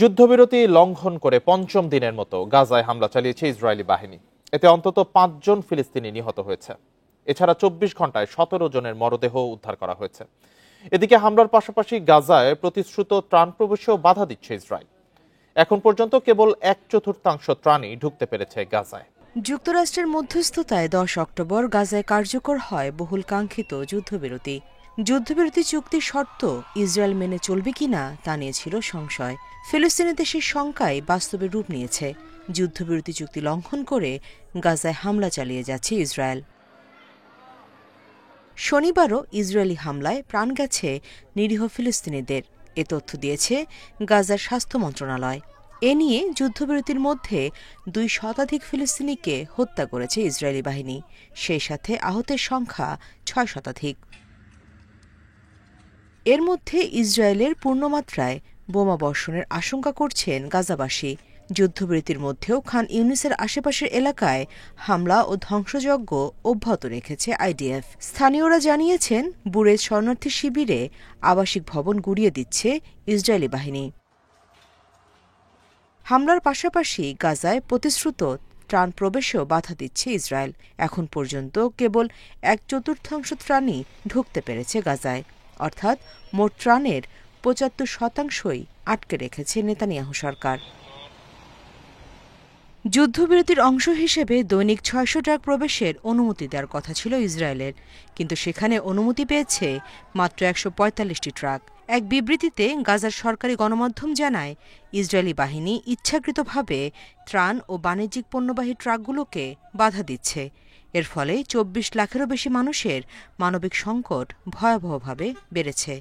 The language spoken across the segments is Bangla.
যুদ্ধবিরতি লঙ্ঘন করে পঞ্চম দিনের মতো গাজায় হামলা চালিয়েছে ইসরায়েলি বাহিনী। এতে অন্তত 5 জন ফিলিস্তিনি নিহত হয়েছে। এছাড়া 24 ঘন্টায় 17 জনের মরদেহ উদ্ধার করা হয়েছে। এদিকে হামলার পাশাপাশি গাজায় প্রতিশ্রুত ত্রাণ প্রবেশেও বাধা দিচ্ছে ইসরায়েল। এখন পর্যন্ত কেবল 1/4 ত্রাণই ঢুকতে পেরেছে গাজায়। যুক্তরাষ্ট্রের মধ্যস্থতায় 10 অক্টোবর গাজায় কার্যকর হয় বহুল কাঙ্ক্ষিত যুদ্ধবিরতি। যুদ্ধবিরতি চুক্তির শর্ত ইসরায়েল মেনে চলবে কিনা তা নিয়ে ছিল সংশয়। ফিলিস্তিনিদের সেই শঙ্কায় বাস্তবে রূপ নিয়েছে। যুদ্ধবিরতি চুক্তি লঙ্ঘন করে গাজায় হামলা চালিয়ে যাচ্ছে ইসরায়েল। শনিবারও ইসরায়েলি হামলায় প্রাণ গেছে নিরীহ ফিলিস্তিনিদের, এ তথ্য দিয়েছে গাজার স্বাস্থ্য মন্ত্রণালয়। এ নিয়ে যুদ্ধবিরতির মধ্যে 2 শতাধিক ফিলিস্তিনিকে হত্যা করেছে ইসরায়েলি বাহিনী, সেই সাথে আহতের সংখ্যা 6 শতাধিক। এর মধ্যে ইসরায়েলের পূর্ণমাত্রায় বোমা বর্ষণের আশঙ্কা করছেন গাজাবাসী। যুদ্ধবিরতির মধ্যেও খান ইউনিসের আশেপাশের এলাকায় হামলা ও ধ্বংসযজ্ঞ অব্যাহত রেখেছে আইডিএফ। স্থানীয়রা জানিয়েছেন, বুরেজ শরণার্থী শিবিরে আবাসিক ভবন গুঁড়িয়ে দিচ্ছে ইসরায়েলি বাহিনী। হামলার পাশাপাশি গাজায় প্রতিশ্রুত ত্রাণ প্রবেশেও বাধা দিচ্ছে ইসরায়েল। এখন পর্যন্ত কেবল 1/4 ত্রাণই ঢুকতে পেরেছে গাজায়, অর্থাৎ মোট ত্রাণের 75% আটকে রেখেছে নেতানিয়াহু সরকার। যুদ্ধবিরতির অংশ হিসেবে দৈনিক 600 ট্রাক প্রবেশের অনুমতি দেওয়ার কথা ছিল ইসরায়েলের, কিন্তু সেখানে অনুমতি পেয়েছে মাত্র 145টি ট্রাক। এক বিবৃতিতে গাজার সরকারি গণমাধ্যম জানায়, ইসরায়েলি বাহিনী ইচ্ছাকৃতভাবে ত্রাণ ও বাণিজ্যিক পণ্যবাহী ট্রাকগুলোকে বাধা দিচ্ছে। এর ফলে 24 লাখেরও বেশি মানুষের মানবিক সংকট ভয়াবহভাবে বেড়েছে।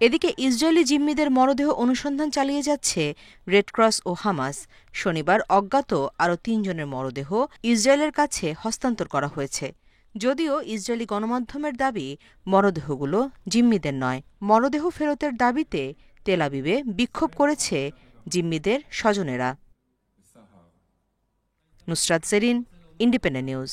এদিকে ইসরায়েলি জিম্মিদের মরদেহ অনুসন্ধান চালিয়ে যাচ্ছে রেডক্রস ও হামাস। শনিবার অজ্ঞাত আরও 3 জনের মরদেহ ইসরায়েলের কাছে হস্তান্তর করা হয়েছে। যদিও ইসরায়েলি গণমাধ্যমের দাবি, মরদেহগুলো জিম্মিদের নয়। মরদেহ ফেরতের দাবিতে তেল আবিবে বিক্ষোভ করেছে জিম্মিদের স্বজনেরা। Nusrat Serin, Independent news.